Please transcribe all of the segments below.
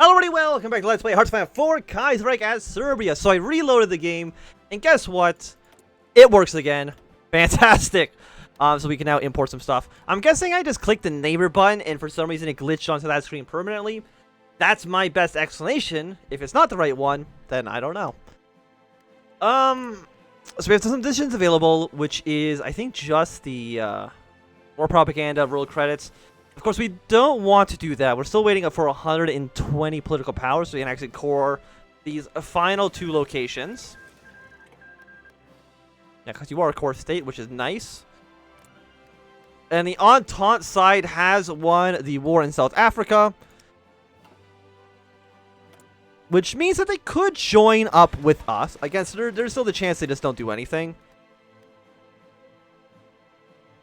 Hello everybody, welcome back to Let's Play Hearts 4 Kaiserreich Serbia. So I reloaded the game, and guess what? It works again. Fantastic. So we can now import some stuff. I'm guessing I just clicked the neighbor button, and for some reason it glitched onto that screen permanently. That's my best explanation. If it's not the right one, then I don't know. So we have some editions available, which is, I think, just the war propaganda, roll credits. Of course, we don't want to do that. We're still waiting for 120 political power, so we can actually core these final two locations. Yeah, because you are a core state, which is nice. And the Entente side has won the war in South Africa, which means that they could join up with us. Again, so there's still the chance they just don't do anything.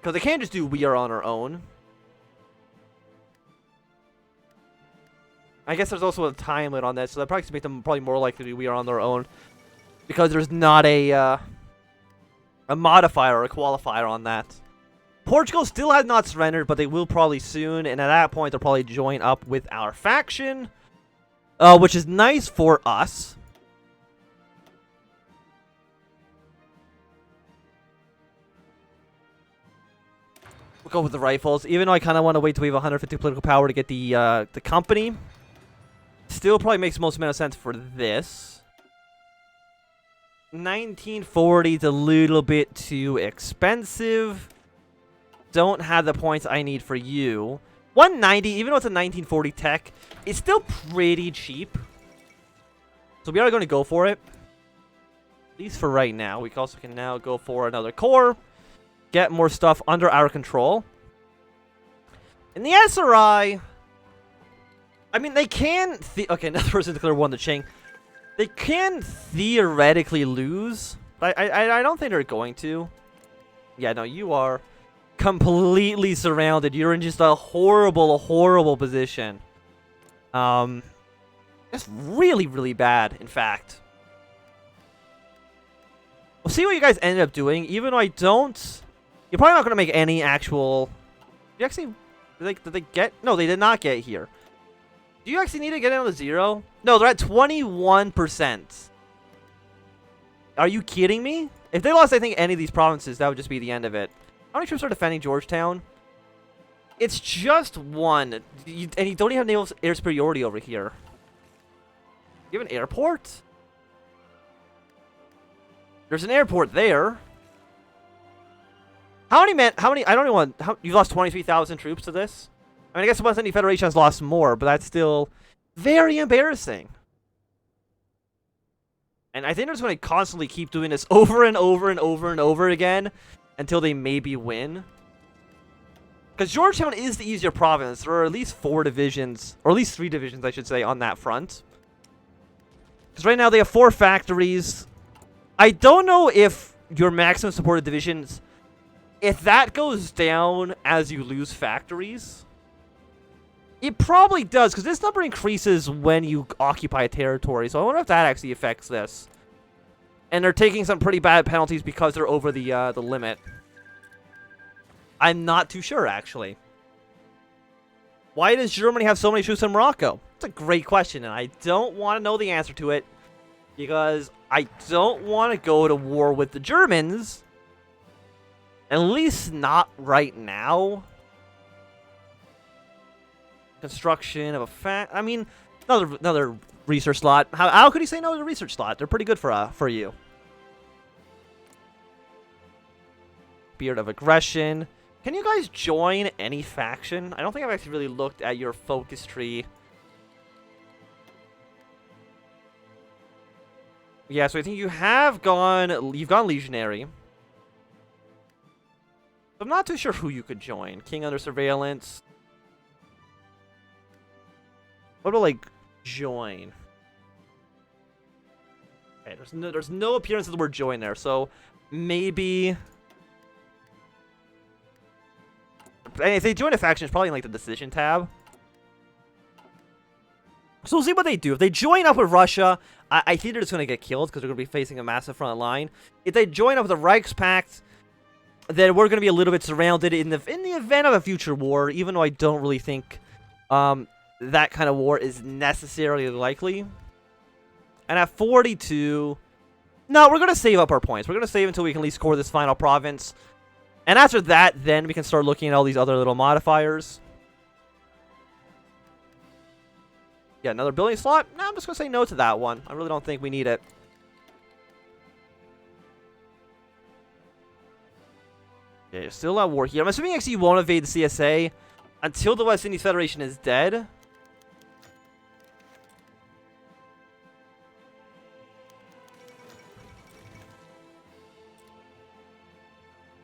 Because they can't just do we are on our own. I guess there's also a time limit on that, so that probably makes them probably more likely to we are on their own, because there's not a modifier or a qualifier on that. Portugal still has not surrendered, but they will probably soon, and at that point they'll probably join up with our faction, which is nice for us. We'll go with the rifles, even though I kind of want to wait till we have 150 political power to get the company. Still probably makes most amount of sense for this. 1940 is a little bit too expensive. Don't have the points I need for you. 190, even though it's a 1940 tech, it's still pretty cheap. So we are going to go for it. At least for right now. We also can now go for another core. Get more stuff under our control. In the SRI... I mean, they can... Okay, another person declared one to Ching. They can theoretically lose, but I don't think they're going to. Yeah, no, you are completely surrounded. You're in just a horrible, horrible position. It's really, really bad, in fact. We'll see what you guys ended up doing, even though I don't... You're probably not going to make any actual... Did you actually... Did they get... No, they did not get here. Do you actually need to get down to 0? No, they're at 21%. Are you kidding me? If they lost, I think, any of these provinces, that would just be the end of it. How many troops are defending Georgetown? It's just one. And you don't even have naval air superiority over here. You have an airport? There's an airport there. How many men? How many? I don't even want... You've lost 23,000 troops to this? I mean, I guess the West Indian Federation has lost more, but that's still very embarrassing. And I think they're just going to constantly keep doing this over and over and over and over again until they maybe win. Because Georgetown is the easier province. There are at least 4 divisions, or at least 3 divisions, I should say, on that front. Because right now they have 4 factories. I don't know if your maximum supported divisions, if that goes down as you lose factories. It probably does, because this number increases when you occupy a territory. So I wonder if that actually affects this. And they're taking some pretty bad penalties because they're over the limit. I'm not too sure, actually. Why does Germany have so many troops in Morocco? It's a great question, and I don't want to know the answer to it. Because I don't want to go to war with the Germans. At least not right now. Construction of a I mean, another research slot. How could you say no to the research slot? They're pretty good for you. Beard of aggression. Can you guys join any faction? I don't think I've actually really looked at your focus tree. Yeah, so I think you've gone legionary. I'm not too sure who you could join. King under surveillance. What about, like, join? Okay, there's no appearance of the word join there, so maybe... And if they join a faction, it's probably in, like, the decision tab. So we'll see what they do. If they join up with Russia, I think they're just going to get killed, because they're going to be facing a massive front line. If they join up with the Reichspakt, then we're going to be a little bit surrounded in the event of a future war, even though I don't really think... that kind of war is necessarily likely. And at 42, no, we're going to save up our points. We're going to save until we can at least score this final province. And after that, then we can start looking at all these other little modifiers. Yeah, another building slot? No, I'm just going to say no to that one. I really don't think we need it. Yeah, you're still at war here. I'm assuming actually you won't invade the CSA until the West Indies Federation is dead.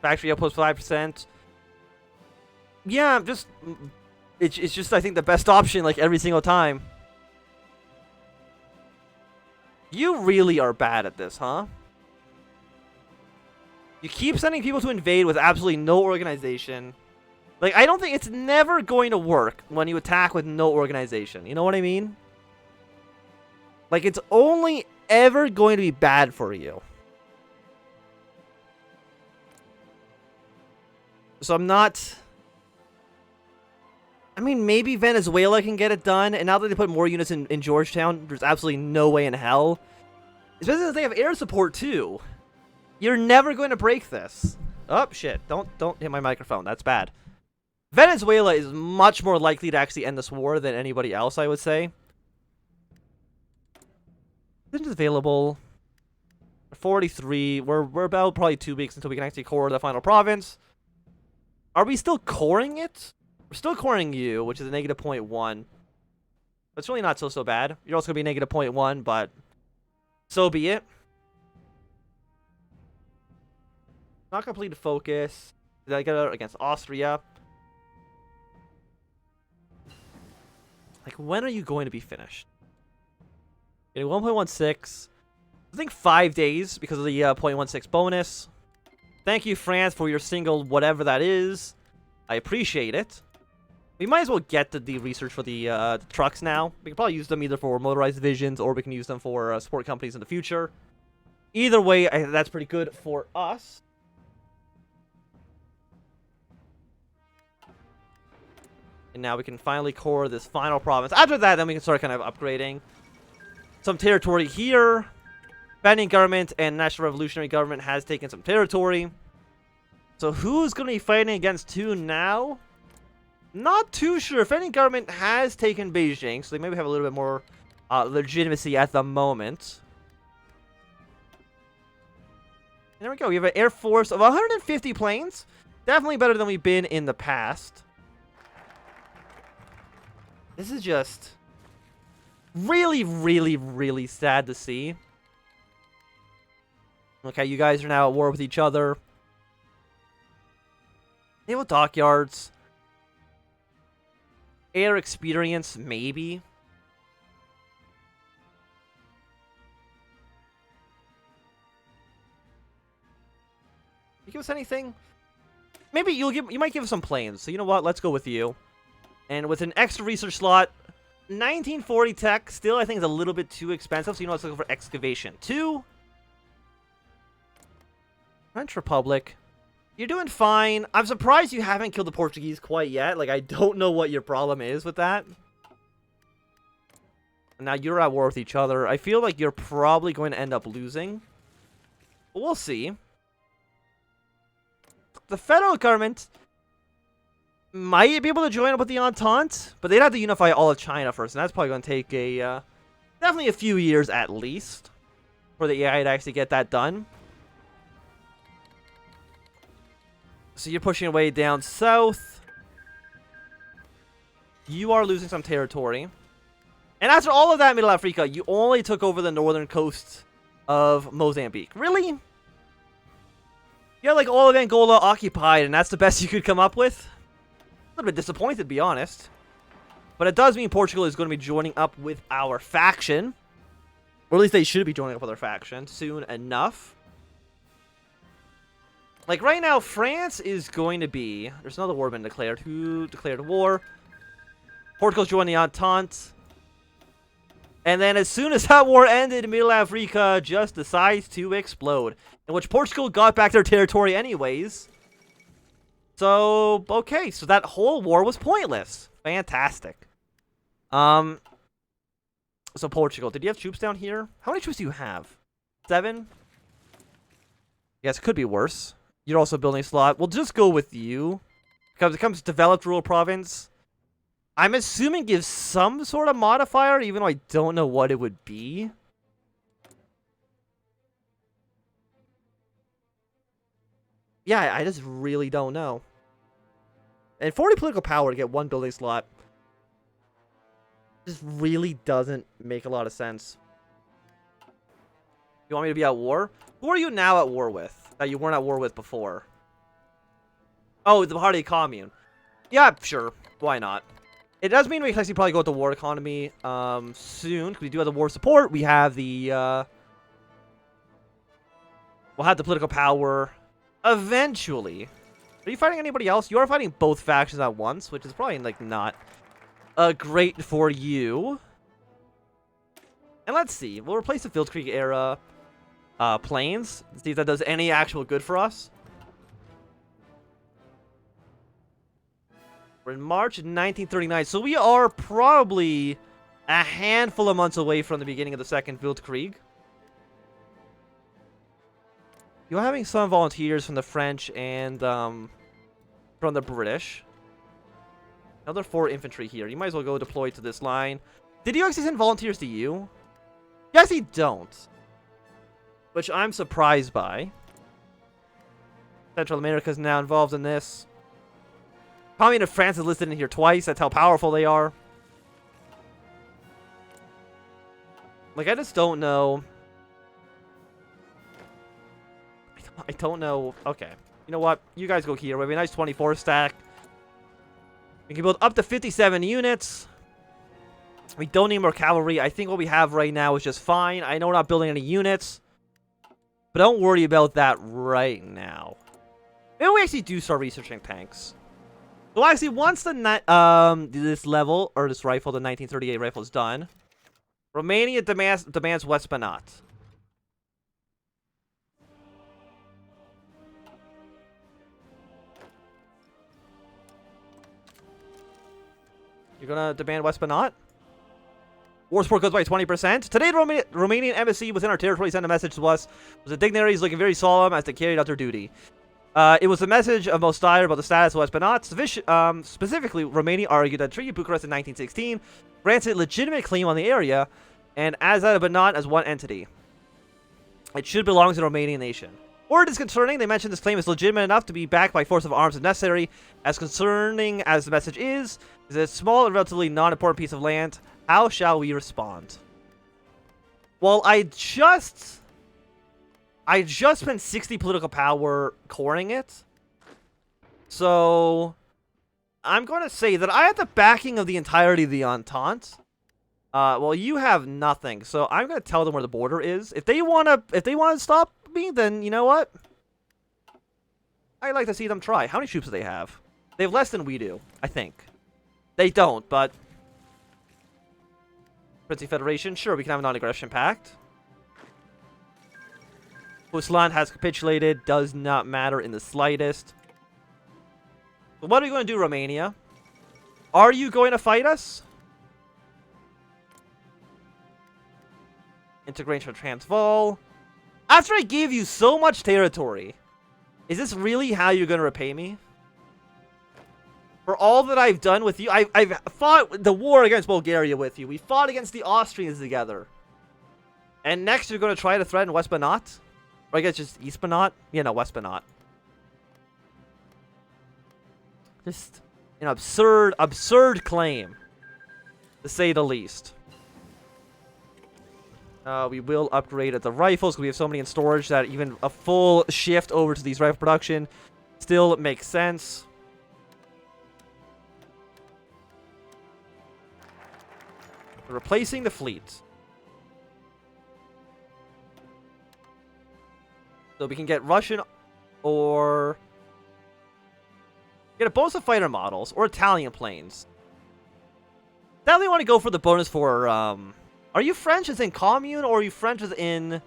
Factory outpost 5%. Yeah, just it's just I think the best option like every single time. You really are bad at this, huh? You keep sending people to invade with absolutely no organization. Like, I don't think it's never going to work when you attack with no organization. You know what I mean? Like, it's only ever going to be bad for you. So I'm not... I mean, maybe Venezuela can get it done. And now that they put more units in Georgetown, there's absolutely no way in hell. Especially since they have air support, too. You're never going to break this. Oh, shit. Don't hit my microphone. That's bad. Venezuela is much more likely to actually end this war than anybody else, I would say. This is available. 43. We're about probably 2 weeks until we can actually core the final province. Are we still coring it? We're still coring you, which is a negative 0.1. That's really not so bad. You're also going to be negative 0.1, but so be it. Not completed focus. Did I get it against Austria? Like, when are you going to be finished? Getting 1.16. I think 5 days because of the 0.16 bonus. Thank you, France, for your single whatever that is. I appreciate it. We might as well get the research for the trucks now. We can probably use them either for motorized divisions or we can use them for support companies in the future. Either way, that's pretty good for us. And now we can finally core this final province. After that, then we can start kind of upgrading some territory here. Banning government and National Revolutionary Government has taken some territory. So who's going to be fighting against who now? Not too sure. If any government has taken Beijing, so they maybe have a little bit more legitimacy at the moment. And there we go. We have an Air Force of 150 planes. Definitely better than we've been in the past. This is just really, really, really sad to see. Okay, you guys are now at war with each other. Naval dockyards. Air experience, maybe. You give us anything? Maybe you might give us some planes. So you know what? Let's go with you. And with an extra research slot, 1940 tech, still I think is a little bit too expensive. So you know, let's look for excavation 2. French Republic. You're doing fine. I'm surprised you haven't killed the Portuguese quite yet. Like, I don't know what your problem is with that. Now you're at war with each other. I feel like you're probably going to end up losing. But we'll see. The federal government might be able to join up with the Entente, but they'd have to unify all of China first, and that's probably going to take definitely a few years at least for the AI to actually get that done. So you're pushing away down south. You are losing some territory. And after all of that, Middle Africa, you only took over the northern coast of Mozambique. Really? You had like all of Angola occupied, and that's the best you could come up with? A little bit disappointed, to be honest. But it does mean Portugal is going to be joining up with our faction. Or at least they should be joining up with our faction soon enough. Like, right now, France is going to be... There's another war been declared. Who declared war? Portugal's joined the Entente. And then as soon as that war ended, Middle Africa just decides to explode. In which Portugal got back their territory anyways. So, okay. So that whole war was pointless. Fantastic. So Portugal, did you have troops down here? How many troops do you have? 7? Yes, it could be worse. You're also building a slot. We'll just go with you. Because it comes developed rural province. I'm assuming gives some sort of modifier, even though I don't know what it would be. Yeah, I just really don't know. And 40 political power to get 1 building slot just really doesn't make a lot of sense. You want me to be at war? Who are you now at war with that you weren't at war with before? Oh, the Party Commune. Yeah, sure. Why not? It does mean we can actually probably go with the war economy soon. We do have the war support. We have the we'll have the political power eventually. Are you fighting anybody else? You are fighting both factions at once, which is probably like not great for you. And let's see. We'll replace the Field Creek era planes. See if that does any actual good for us. We're in March 1939, so we are probably a handful of months away from the beginning of the Second Weltkrieg. You're having some volunteers from the French and from the British. Another 4 infantry here. You might as well go deploy to this line. Did you actually send volunteers to you? Yes, you don't. Which I'm surprised by. Central America is now involved in this. Commune of France is listed in here twice. That's how powerful they are. Like, I just don't know. I don't know. Okay. You know what? You guys go here. We have a nice 24 stack. We can build up to 57 units. We don't need more cavalry. I think what we have right now is just fine. I know we're not building any units. But don't worry about that right now. Maybe we actually do start researching tanks. So actually, once this level, or this rifle, the 1938 rifle is done, Romania demands West Banat. You're gonna demand West Banat? War support goes by 20%. Today, the Romanian embassy within our territory sent a message to us. The dignitaries looking very solemn as they carried out their duty. It was a message of most dire about the status of West Banat. Specifically, Romania argued that Treaty of Bucharest in 1916 granted legitimate claim on the area, and as that of Banat as one entity. It should belong to the Romanian nation. Word is concerning. They mentioned this claim is legitimate enough to be backed by force of arms if necessary. As concerning as the message is a small and relatively non-important piece of land. How shall we respond? Well, I just spent 60 political power coring it. So I'm going to say that I have the backing of the entirety of the Entente. Well, you have nothing. So I'm going to tell them where the border is. If they want to stop me, then you know what? I'd like to see them try. How many troops do they have? They have less than we do, I think. They don't, but Princely Federation, sure, we can have a non-aggression pact. Ruslan has capitulated, does not matter in the slightest. So what are you going to do, Romania? Are you going to fight us? Integration of Transvaal. After I gave you so much territory, is this really how you're going to repay me? For all that I've done with you, I've fought the war against Bulgaria with you. We fought against the Austrians together. And next you're going to try to threaten West Banat? Or I guess just East Banat? Yeah, no, West Banat. Just an absurd claim, to say the least. We will upgrade at the rifles, because we have so many in storage that even a full shift over to these rifle production still makes sense. Replacing the fleet. So we can get Russian or get a bonus of fighter models or Italian planes. Definitely want to go for the bonus for are you French as in commune or are you French as in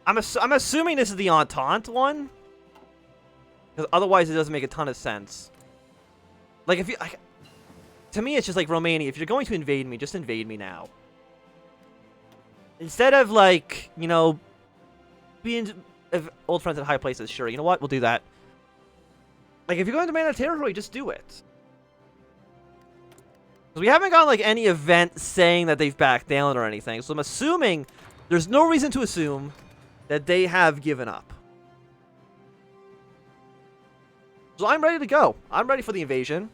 I'm assuming this is the Entente one, because otherwise it doesn't make a ton of sense. Like if you to me, it's just like, Romania, if you're going to invade me, just invade me now. Instead of, like, you know, being old friends in high places, sure, you know what? We'll do that. Like, if you're going to demand a territory, just do it. Because we haven't gotten, like, any event saying that they've backed down or anything. So I'm assuming there's no reason to assume that they have given up. So I'm ready to go. I'm ready for the invasion.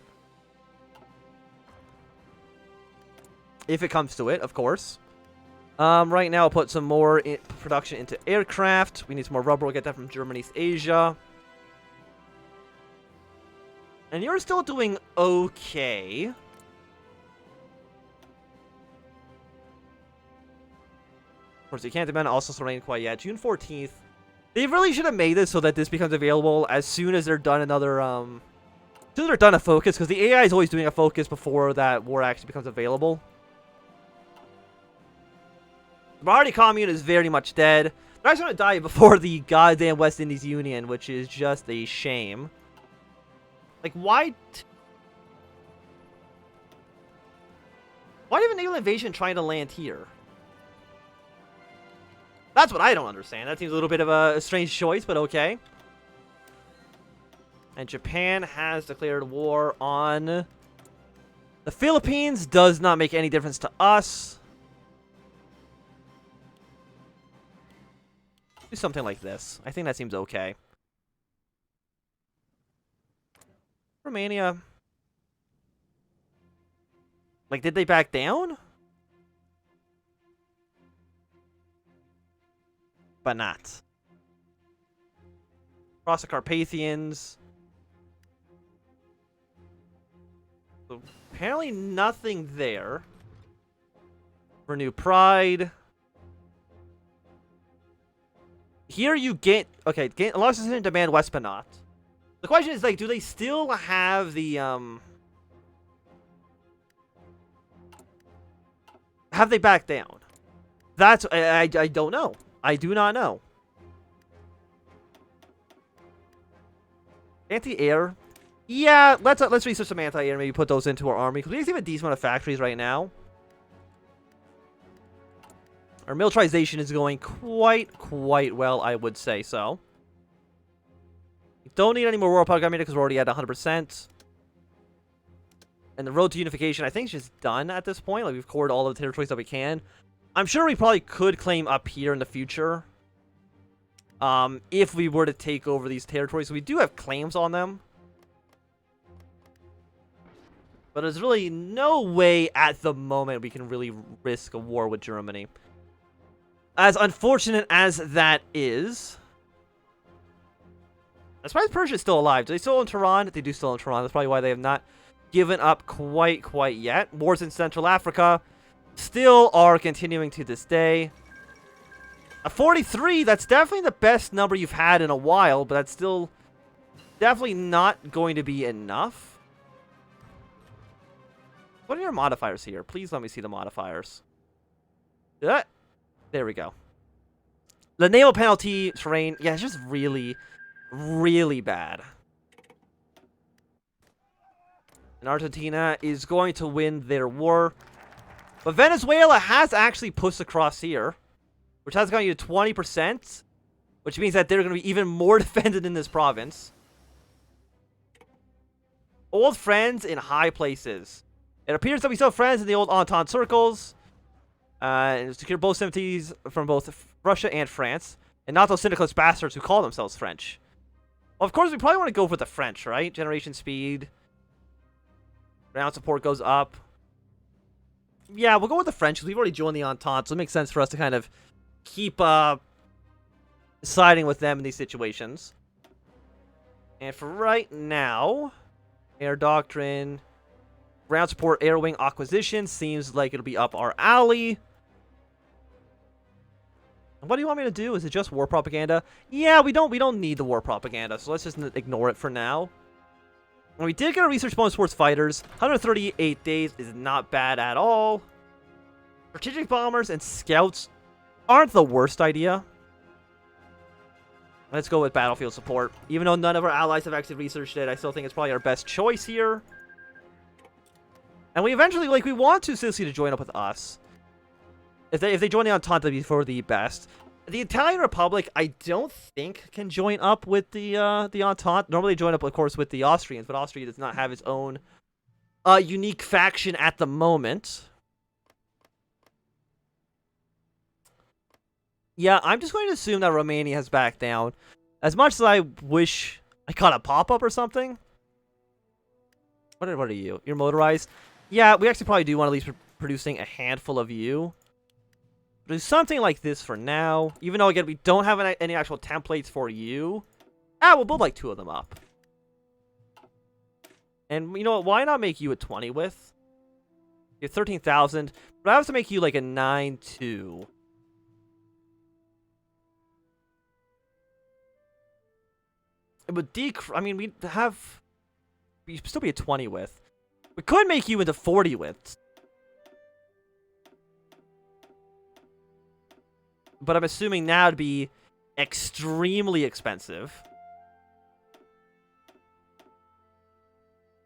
If it comes to it, of course. Right now, I'll put some more production into aircraft. We need some more rubber. We'll get that from Germany, East Asia. And you're still doing okay. Of course, you can't demand also Serene quite yet. June 14th. They really should have made this so that this becomes available as soon as they're done another, as soon as they're done a focus, because the AI is always doing a focus before that war actually becomes available. The Bahari Commune is very much dead. They're actually going to die before the goddamn West Indies Union, which is just a shame. Like, why... Why did a naval invasion trying to land here? That's what I don't understand. That seems a little bit of a strange choice, but okay. And Japan has declared war on the Philippines. Does not make any difference to us. Do something like this. I think that seems okay. Romania. Like, did they back down? Banat. Cross the Carpathians. So apparently nothing there. Renew Pride. Here you get... Okay, gain allows to demand West Banat. The question is, like, do they still have the, have they backed down? That's... I don't know. I do not know. Anti-air. Yeah, let's research some anti-air and maybe put those into our army. Because we have a decent amount of factories right now. Our militarization is going quite well, I would say so. We don't need any more war propaganda because we're already at 100%. And the road to unification, I think, is just done at this point. Like, we've cored all of the territories that we can. I'm sure we probably could claim up here in the future. If we were to take over these territories. So we do have claims on them. But there's really no way at the moment we can really risk a war with Germany. As unfortunate as that is. I'm surprised Persia is still alive. Do they still own Tehran? They do still own Tehran. That's probably why they have not given up quite yet. Wars in Central Africa still are continuing to this day. A 43, that's definitely the best number you've had in a while, but that's still definitely not going to be enough. What are your modifiers here? Please let me see the modifiers. There we go. The naval penalty terrain, yeah, it's just really bad. And Argentina is going to win their war. But Venezuela has actually pushed across here, which has gotten you to 20%, which means that they're going to be even more defended in this province. Old friends in high places. It appears that we still have friends in the old Entente circles. And secure both sympathies from both Russia and France. And not those syndicalist bastards who call themselves French. Well, of course, we probably want to go for the French, right? Generation speed. Ground support goes up. Yeah, we'll go with the French because we've already joined the Entente. So it makes sense for us to kind of keep siding with them in these situations. And for right now, air doctrine, ground support, air wing acquisition seems like it'll be up our alley. What do you want me to do? Is it just war propaganda? Yeah, we don't need the war propaganda, so let's just ignore it for now. And we did get a research bonus towards fighters. 138 days is not bad at all. Strategic bombers and scouts aren't the worst idea. Let's go with battlefield support. Even though none of our allies have actually researched it, I still think it's probably our best choice here. And we eventually, like, we want to Sicily to join up with us. If they join the Entente, that'd be for the best. The Italian Republic, I don't think, can join up with the Entente. Normally they join up, of course, with the Austrians, but Austria does not have its own unique faction at the moment. Yeah, I'm just going to assume that Romania has backed down. As much as I wish I caught a pop-up or something. What are you? You're motorized? Yeah, we actually probably do want to at least producing a handful of you. Do something like this for now. Even though, again, we don't have any actual templates for you. We'll build like 2 of them up. And, you know what? Why not make you a 20 with? You're 13,000. But I have to make you like a 9-2. It would decrease. I mean, we'd still be a 20 with. We could make you into 40 with. But I'm assuming now it'd be extremely expensive.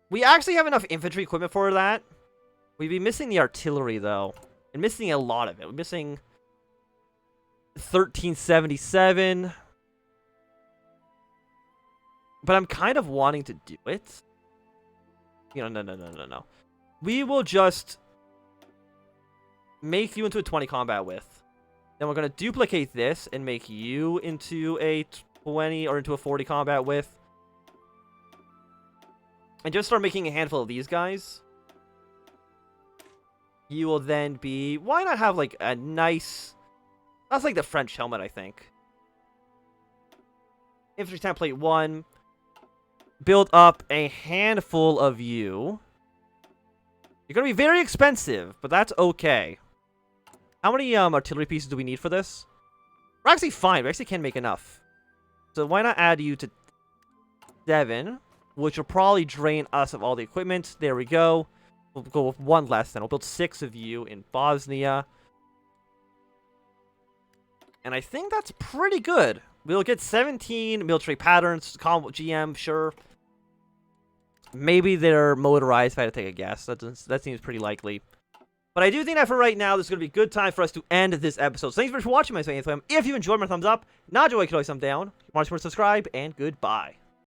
We actually have enough infantry equipment for that. We'd be missing the artillery, though. And missing a lot of it. We're missing 1377. But I'm kind of wanting to do it. You know, no. We will just make you into a 20 combat with. Then we're going to duplicate this and make you into a 20 or into a 40 combat with. And just start making a handful of these guys. You will then be... Why not have like a nice... That's like the French helmet, I think. Infantry template 1. Build up a handful of you. You're going to be very expensive, but that's okay. How many artillery pieces do we need for this? We're actually fine. We actually can make enough. So why not add you to 7, which will probably drain us of all the equipment. There we go. We'll go with 1 less then. We'll build 6 of you in Bosnia. And I think that's pretty good. We'll get 17 military patterns. GM, sure. Maybe they're motorized, if I had to take a guess. That seems pretty likely. But I do think that for right now, this is going to be a good time for us to end this episode. So thanks very much for watching my If you enjoyed, my thumbs up. Not enjoy, you can always thumb down. If you want to subscribe, and goodbye.